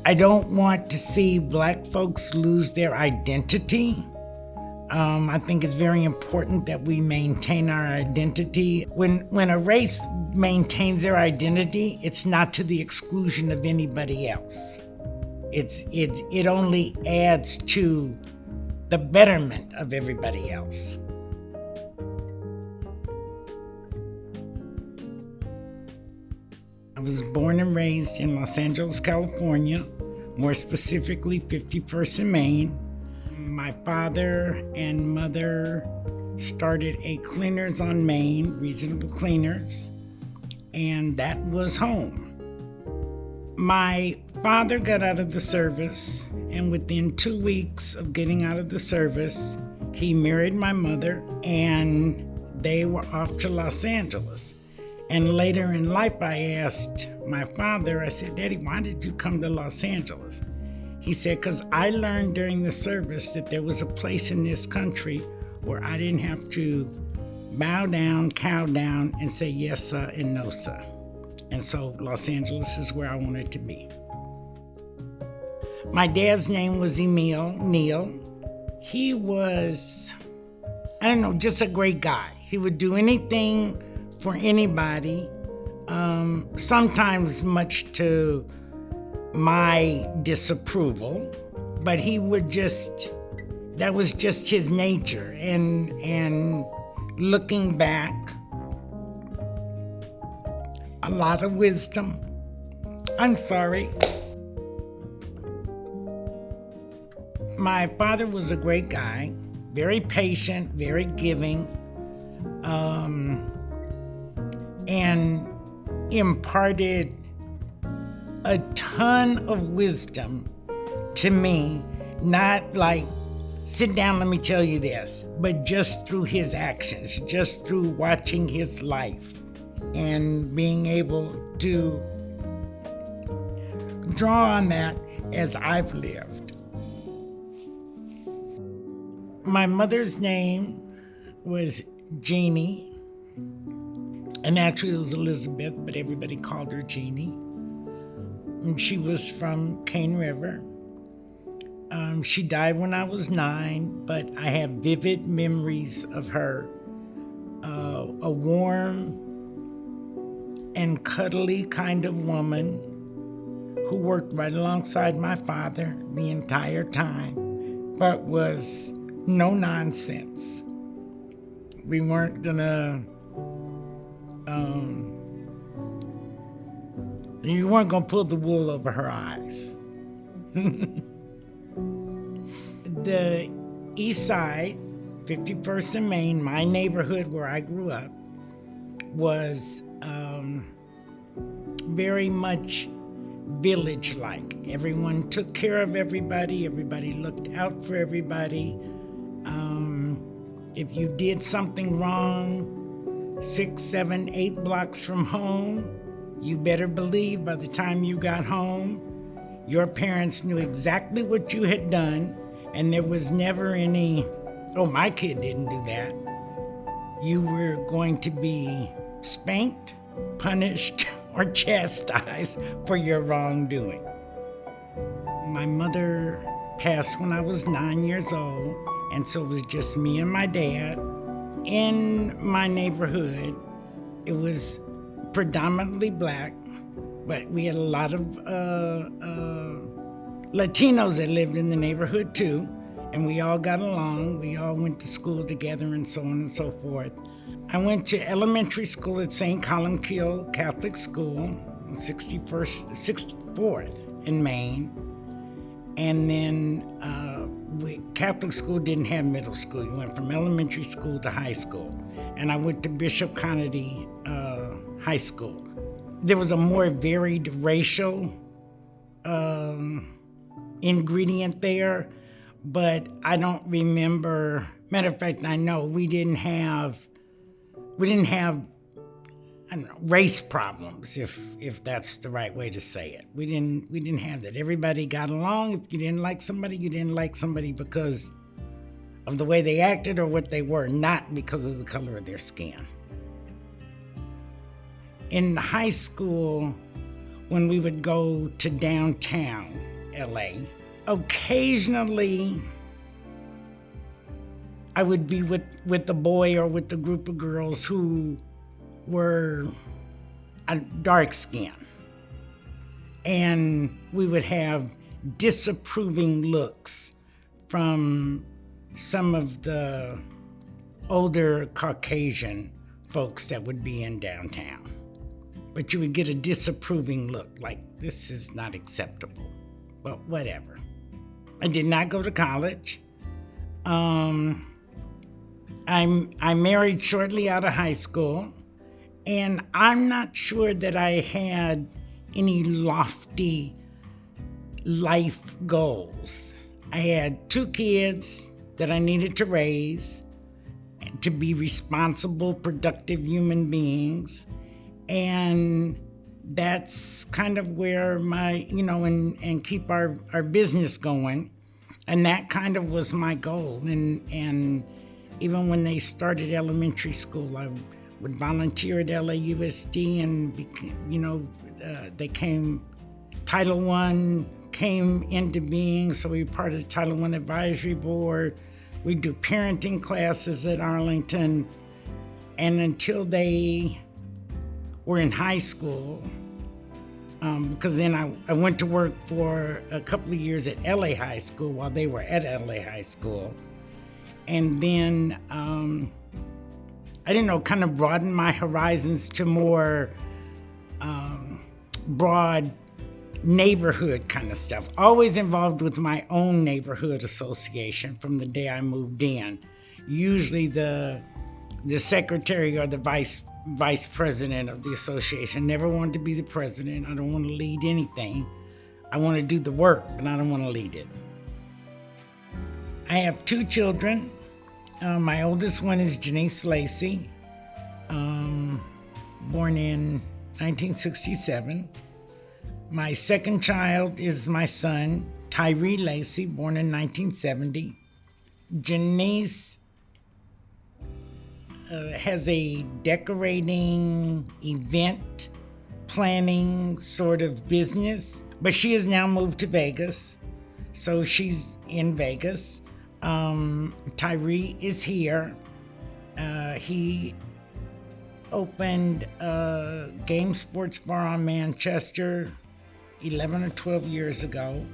I don't want to see Black folks lose their identity. I think it's very important that we maintain our identity. When a race maintains their identity, it's not to the exclusion of anybody else. It only adds to the betterment of everybody else. I was born and raised in Los Angeles, California, more specifically 51st and Main. My father and mother started a Cleaners on Main, Reasonable Cleaners, and that was home. My father got out of the service, and within 2 weeks of getting out of the service, he married my mother, and they were off to Los Angeles. And later in life, I asked my father, I said, "Daddy, why did you come to Los Angeles?" He said, "Because I learned during the service that there was a place in this country where I didn't have to bow down, cow down, and say yes, sir, and no, sir." And so Los Angeles is where I wanted to be. My dad's name was Emil Neal. He was, just a great guy. He would do anything for anybody, sometimes much to my disapproval, but he would that was just his nature. And looking back, a lot of wisdom. I'm sorry. My father was a great guy, very patient, very giving, and imparted a ton of wisdom to me, not like, sit down, let me tell you this, but just through his actions, just through watching his life and being able to draw on that as I've lived. My mother's name was Jeannie, and actually it was Elizabeth, but everybody called her Jeannie. And she was from Cane River. She died when I was 9, but I have vivid memories of her. A warm and cuddly kind of woman who worked right alongside my father the entire time, but was no nonsense. We weren't gonna, you weren't gonna pull the wool over her eyes. The East Side, 51st and Main, my neighborhood where I grew up, was very much village-like. Everyone took care of everybody. Everybody looked out for everybody. If you did something wrong 6, 7, 8 blocks from home, you better believe by the time you got home, your parents knew exactly what you had done, and there was never any, "Oh, my kid didn't do that." You were going to be spanked, punished, or chastised for your wrongdoing. My mother passed when I was 9 years old, and so it was just me and my dad. In my neighborhood, it was predominantly Black, but we had a lot of Latinos that lived in the neighborhood too, and we all got along. We all went to school together and so on and so forth. I went to elementary school at St. Columbkille Catholic School, 64th in Maine, and then Catholic school didn't have middle school. You went from elementary school to high school, and I went to Bishop Connolly High School. There was a more varied racial ingredient there, but I don't remember. Matter of fact, I know we didn't have race problems, if that's the right way to say it. We didn't have that. Everybody got along. If you didn't like somebody, you didn't like somebody because of the way they acted or what they were, not because of the color of their skin. In high school, when we would go to downtown LA. Occasionally, I would be with the boy or with the group of girls who were dark skinned. And we would have disapproving looks from some of the older Caucasian folks that would be in downtown. But you would get a disapproving look, like, this is not acceptable. But whatever. I did not go to college. I married shortly out of high school, and I'm not sure that I had any lofty life goals. I had 2 kids that I needed to raise to be responsible, productive human beings. And that's kind of where my, and keep our business going. And that kind of was my goal. And even when they started elementary school, I would volunteer at LAUSD, and Title I came into being, so we were part of the Title I Advisory Board. We do parenting classes at Arlington, and until they were in high school, because then I went to work for a couple of years at LA High School while they were at LA High School. And then, kind of broaden my horizons to more broad neighborhood kind of stuff. Always involved with my own neighborhood association from the day I moved in. Usually the secretary or the vice president of the association. Never wanted to be the president. I don't want to lead anything. I want to do the work, but I don't want to lead it. I have 2 children. My oldest one is Janice Lacy, born in 1967. My second child is my son, Tyree Lacy, born in 1970. Janice has a decorating, event planning sort of business, but she has now moved to Vegas, so she's in Vegas. Tyree is here. He opened a game sports bar on Manchester 11 or 12 years ago,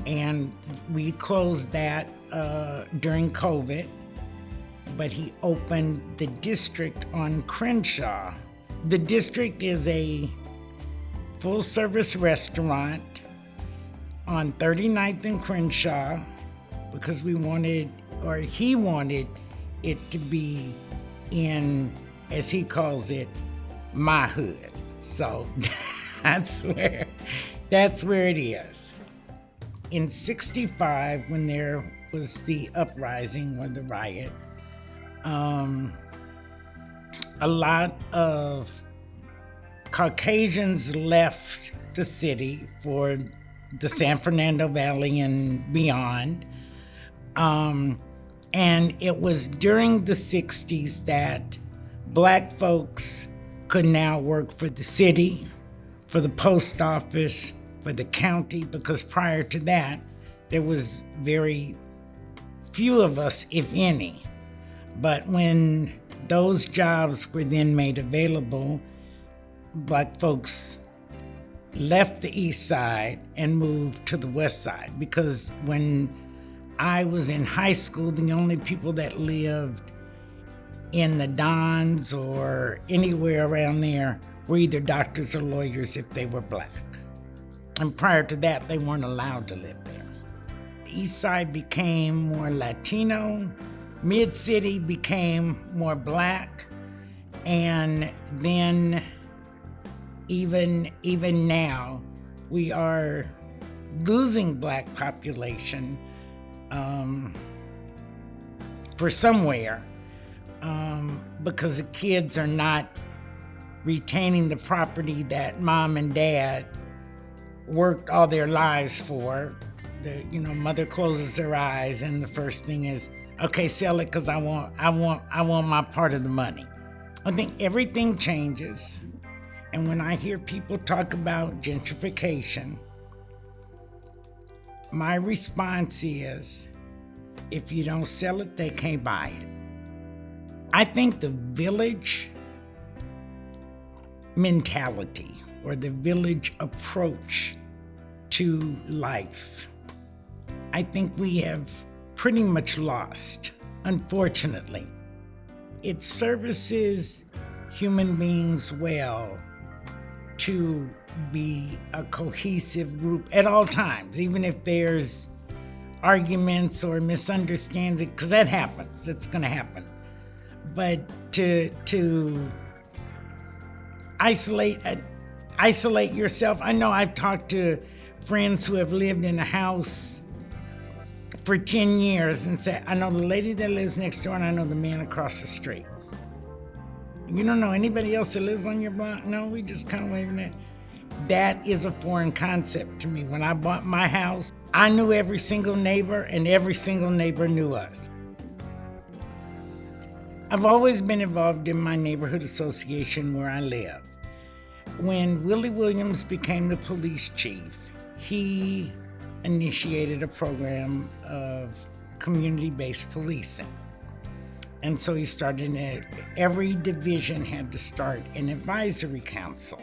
and we closed that during COVID. But he opened the District on Crenshaw. The District is a full-service restaurant on 39th and Crenshaw, because he wanted it to be in, as he calls it, my hood. So that's where it is. In '65, when there was the uprising or the riot, a lot of Caucasians left the city for the San Fernando Valley and beyond. And it was during the 60s that Black folks could now work for the city, for the post office, for the county, because prior to that, there was very few of us, if any. But when those jobs were then made available, Black folks left the east side and moved to the west side, because when I was in high school, the only people that lived in the Dons or anywhere around there were either doctors or lawyers if they were Black. And prior to that, they weren't allowed to live there. The east side became more Latino, Mid-City became more Black, and then even now, we are losing Black population for somewhere, because the kids are not retaining the property that mom and dad worked all their lives for. Mother closes her eyes, and the first thing is, okay, sell it because I want my part of the money. I think everything changes, And when I hear people talk about gentrification, my response is, if you don't sell it, they can't buy it. I think the village mentality or the village approach to life, I think we have pretty much lost, unfortunately. It services human beings well to be a cohesive group at all times, even if there's arguments or misunderstandings, because that happens, it's going to happen. But to isolate yourself, I know I've talked to friends who have lived in a house for 10 years and said, I know the lady that lives next door and I know the man across the street. You don't know anybody else that lives on your block? No, we just kind of waving it. That is a foreign concept to me. When I bought my house, I knew every single neighbor and every single neighbor knew us. I've always been involved in my neighborhood association where I live. When Willie Williams became the police chief, he initiated a program of community-based policing. And so he started it. Every division had to start an advisory council.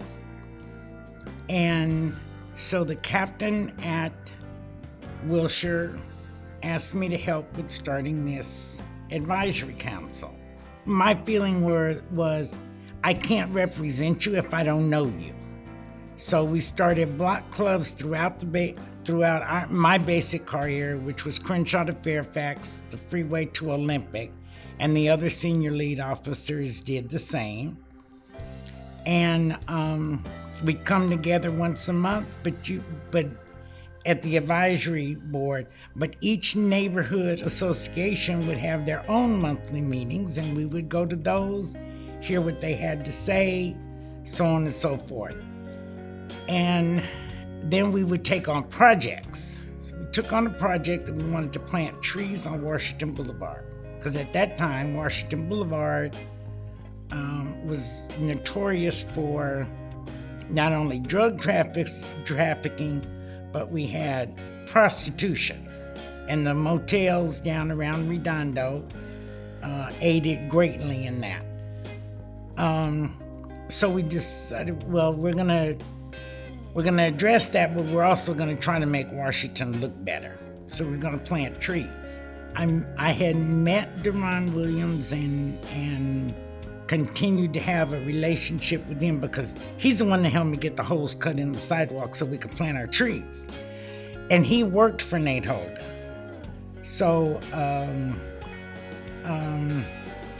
And so the captain at Wilshire asked me to help with starting this advisory council. My feeling was, I can't represent you if I don't know you. So we started block clubs throughout my basic car area, which was Crenshaw to Fairfax, the freeway to Olympic, and the other senior lead officers did the same. And we come together once a month, but at the advisory board, but each neighborhood association would have their own monthly meetings, and we would go to those, hear what they had to say, so on and so forth. And then we would take on projects. So we took on a project that we wanted to plant trees on Washington Boulevard, because at that time, Washington Boulevard was notorious for not only drug trafficking, but we had prostitution, and the motels down around Redondo aided greatly in that. So we decided, well, we're gonna address that, but we're also gonna try to make Washington look better. So we're gonna plant trees. I had met Deron Williams and continued to have a relationship with him because he's the one that helped me get the holes cut in the sidewalk so we could plant our trees. And he worked for Nate Holden. So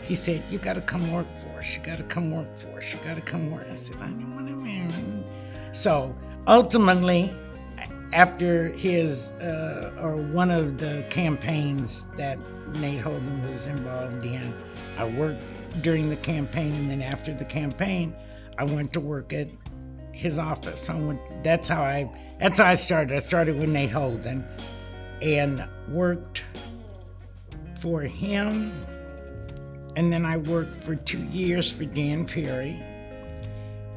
he said, you gotta come work for us. You gotta come work for us. You gotta come work. I said, I didn't want to. So ultimately, after his, or one of the campaigns that Nate Holden was involved in, I worked during the campaign, and then after the campaign, I went to work at his office. That's how I started. I started with Nate Holden and worked for him, and then I worked for 2 years for Dan Perry,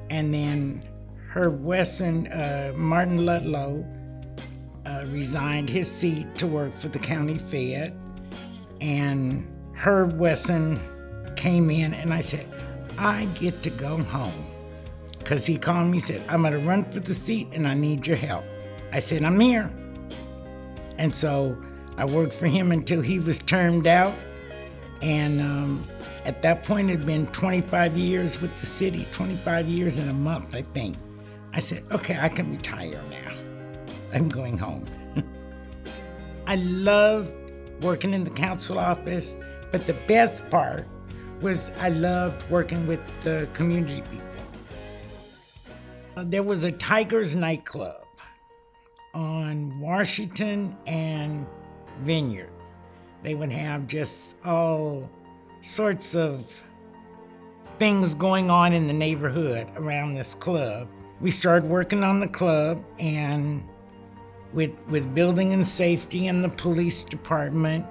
and then Herb Wesson, Martin Ludlow, resigned his seat to work for the county Fed, and Herb Wesson came in, and I said, I get to go home. Because he called me and said, I'm going to run for the seat and I need your help. I said, I'm here. And so I worked for him until he was termed out. And at that point, it had been 25 years with the city, 25 years and a month, I think. I said, okay, I can retire now. I'm going home. I loved working in the council office, but the best part was I loved working with the community people. There was a Tigers nightclub on Washington and Vineyard. They would have just all sorts of things going on in the neighborhood around this club. We started working on the club, and with building and safety and the police department,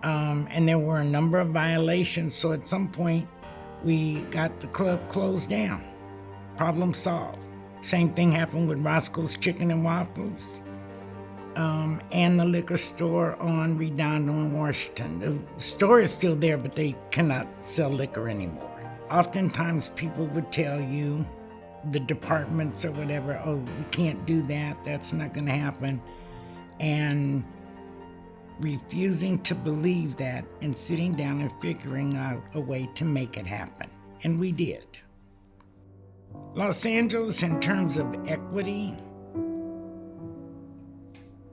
and there were a number of violations. So at some point, we got the club closed down. problem solved. Same thing happened with Roscoe's Chicken and Waffles and the liquor store on Redondo in Washington. The store is still there, but they cannot sell liquor anymore. Oftentimes people would tell you, the departments or whatever, oh, we can't do that, that's not going to happen. And refusing to believe that and sitting down and figuring out a way to make it happen. And we did. Los Angeles, in terms of equity,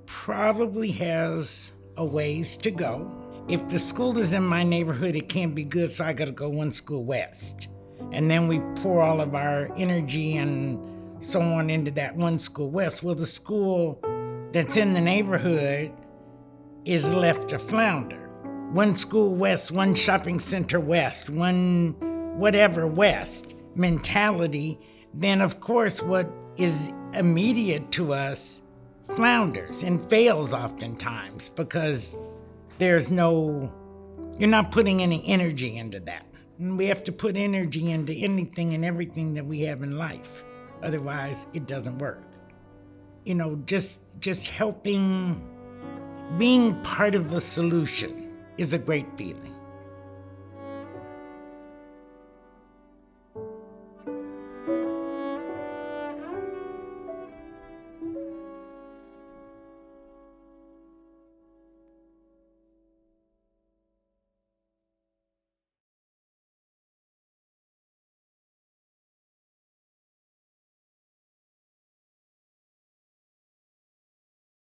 probably has a ways to go. If the school is in my neighborhood, it can't be good, so I got to go one school west. And then we pour all of our energy and so on into that one school west. Well, the school that's in the neighborhood is left to flounder. One school west, one shopping center west, one whatever west mentality, then of course what is immediate to us flounders and fails oftentimes because you're not putting any energy into that. And we have to put energy into anything and everything that we have in life. Otherwise, it doesn't work. Just helping, being part of a solution is a great feeling.